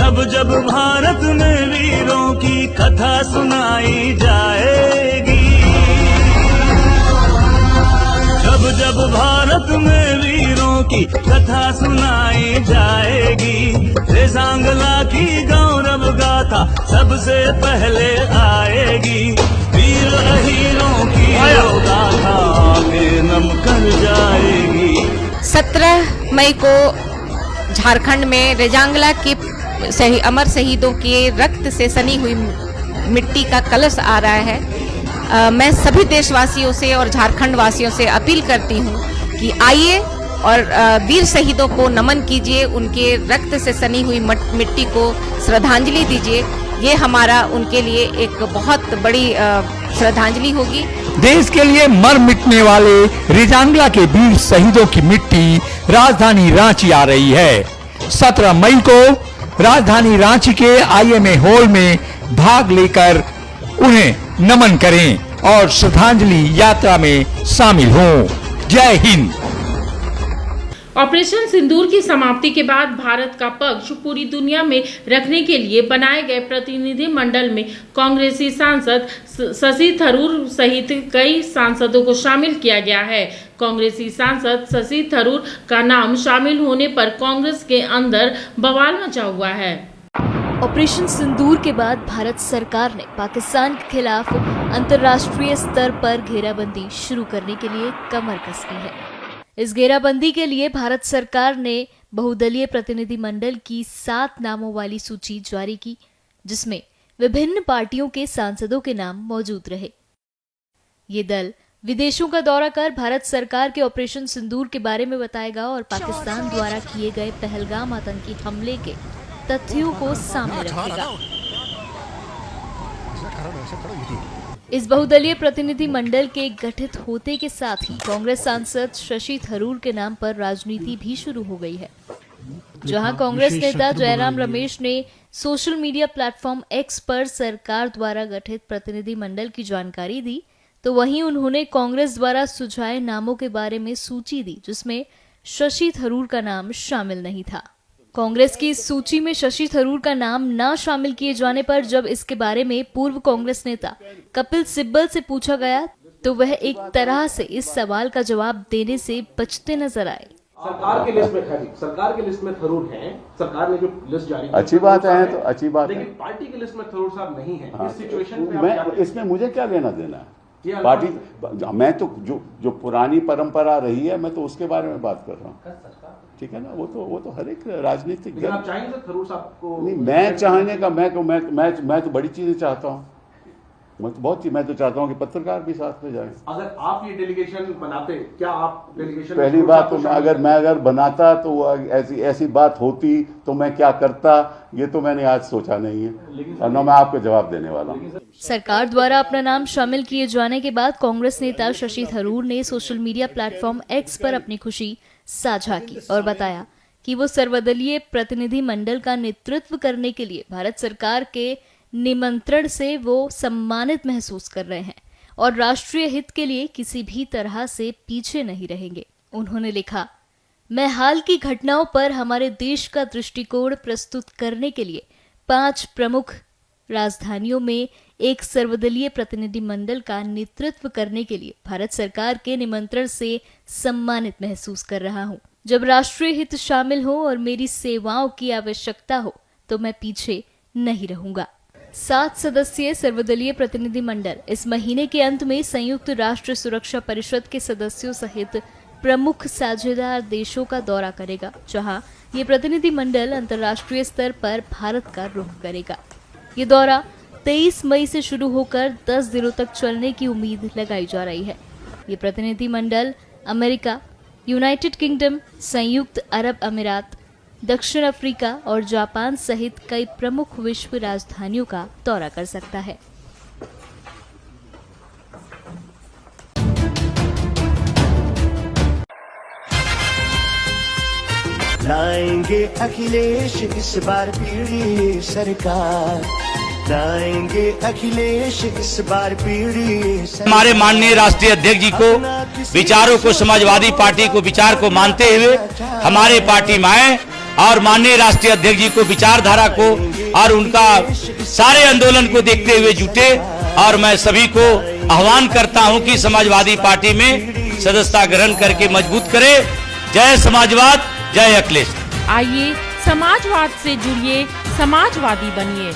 जब जब भारत में वीरों की कथा सुनाई जाएगी, जब जब भारत में वीरों की कथा सुनाई जाएगी, रेजांगला की गौरव गाथा सबसे पहले आएगी। वीर अहीरों की गाथा आगे नम कर जाएगी। 17 मई को झारखंड में रेजांगला के अमर शहीदों के रक्त से सनी हुई मिट्टी का कलश आ रहा है। मैं सभी देशवासियों से और झारखंड वासियों से अपील करती हूँ कि आइए और वीर शहीदों को नमन कीजिए, उनके रक्त से सनी हुई मिट्टी को श्रद्धांजलि दीजिए। ये हमारा उनके लिए एक बहुत बड़ी श्रद्धांजलि होगी। देश के लिए मर मिटने वाले रेजांगला के वीर शहीदों की मिट्टी राजधानी रांची आ रही है। 17 मई को राजधानी रांची के IMA हॉल में भाग लेकर उन्हें नमन करें और श्रद्धांजलि यात्रा में शामिल हों। जय हिंद। ऑपरेशन सिंदूर की समाप्ति के बाद भारत का पक्ष पूरी दुनिया में रखने के लिए बनाए गए प्रतिनिधि मंडल में कांग्रेसी सांसद शशि थरूर सहित कई सांसदों को शामिल किया गया है। कांग्रेसी सांसद शशि थरूर का नाम शामिल होने पर कांग्रेस के अंदर बवाल मचा हुआ है। ऑपरेशन सिंदूर के बाद भारत सरकार ने पाकिस्तान के खिलाफ अंतर्राष्ट्रीय स्तर पर घेराबंदी शुरू करने के लिए कमर कस ली है। इस घेराबंदी के लिए भारत सरकार ने बहुदलीय प्रतिनिधि मंडल की 7 नामों वाली सूची जारी की, जिसमें विभिन्न पार्टियों के सांसदों के नाम मौजूद रहे। ये दल विदेशों का दौरा कर भारत सरकार के ऑपरेशन सिंदूर के बारे में बताएगा और पाकिस्तान द्वारा किए गए पहलगाम आतंकी हमले के तथ्यों को सामने रखेगा। इस बहुदलीय प्रतिनिधि मंडल के गठित होते के साथ ही कांग्रेस सांसद शशि थरूर के नाम पर राजनीति भी शुरू हो गई है। जहां कांग्रेस नेता जयराम रमेश ने सोशल मीडिया प्लेटफॉर्म X पर सरकार द्वारा गठित प्रतिनिधि मंडल की जानकारी दी, तो वहीं उन्होंने कांग्रेस द्वारा सुझाए नामों के बारे में सूची दी, जिसमें शशि थरूर का नाम शामिल नहीं था। कांग्रेस की इस सूची में शशि थरूर का नाम न शामिल किए जाने पर जब इसके बारे में पूर्व कांग्रेस नेता कपिल सिब्बल से पूछा गया, तो वह एक तरह से इस सवाल का जवाब देने से बचते नजर आए। सरकार के लिस्ट में सरकार के लिस्ट में थरूर हैं, सरकार ने जो लिस्ट जारी की अच्छी बात है, तो अच्छी बात है, लेकिन पार्टी की लिस्ट में थरूर साहब नहीं है। इस सिचुएशन में मैं इसमें मुझे क्या लेना देना है पार्टी, मैं तो जो पुरानी परंपरा रही है मैं तो उसके बारे में बात कर रहा हूँ, ठीक है ना। वो तो हर एक राजनीतिक, आप चाहेंगे थरूर साहब को? नहीं, मैं चाहने का मैं तो बड़ी चीजें चाहता हूँ, मैं तो चाहता हूँ कि पत्रकार भी साथ में जाएं। अगर आप ये डेलीगेशन बनाते, क्या आप डेलीगेशन? पहली बात तो मैं अगर बनाता तो ऐसी बात होती तो मैं क्या करता, ये तो मैंने आज सोचा नहीं है और न मैं आपको जवाब देने वाला हूँ। सरकार द्वारा अपना नाम शामिल किए जाने के बाद कांग्रेस नेता शशि थरूर ने सोशल मीडिया प्लेटफॉर्म X पर अपनी खुशी साझा की और बताया कि वो सर्वदलीय प्रतिनिधि मंडल का नेतृत्व करने के लिए भारत सरकार के निमंत्रण से वो सम्मानित महसूस कर रहे हैं और राष्ट्रीय हित के लिए किसी भी तरह से पीछे नहीं रहेंगे। उन्होंने लिखा, मैं हाल की घटनाओं पर हमारे देश का दृष्टिकोण प्रस्तुत करने के लिए 5 प्रमुख राजधानियों में एक सर्वदलीय प्रतिनिधि मंडल का नेतृत्व करने के लिए भारत सरकार के निमंत्रण से सम्मानित महसूस कर रहा हूं। जब राष्ट्रीय हित शामिल हो और मेरी सेवाओं की आवश्यकता हो तो मैं पीछे नहीं रहूंगा। 7 सदस्यीय सर्वदलीय प्रतिनिधि मंडल इस महीने के अंत में संयुक्त राष्ट्र सुरक्षा परिषद के सदस्यों सहित प्रमुख साझेदार देशों का दौरा करेगा, जहां ये प्रतिनिधि मंडल अंतर्राष्ट्रीय स्तर पर भारत का रुख करेगा। ये दौरा 23 मई से शुरू होकर 10 दिनों तक चलने की उम्मीद लगाई जा रही है। ये प्रतिनिधि मंडल अमेरिका, यूनाइटेड किंगडम, संयुक्त अरब अमीरात, दक्षिण अफ्रीका और जापान सहित कई प्रमुख विश्व राजधानियों का दौरा कर सकता है। लाएंगे अखिलेश इस बार पीढ़ी सरकार, लाएंगे अखिलेश इस बार पीढ़ी सरकार। हमारे माननीय राष्ट्रीय अध्यक्ष जी को विचारों को, समाजवादी पार्टी को विचार को मानते हुए हमारे पार्टी में आए और माननीय राष्ट्रीय अध्यक्ष जी को विचारधारा को और उनका सारे आंदोलन को देखते हुए जुटे। और मैं सभी को आह्वान करता हूं कि समाजवादी पार्टी में सदस्यता ग्रहण करके मजबूत करे। जय समाजवाद, जय अखिलेश। आइए समाजवाद से जुड़िए, समाजवादी बनिए।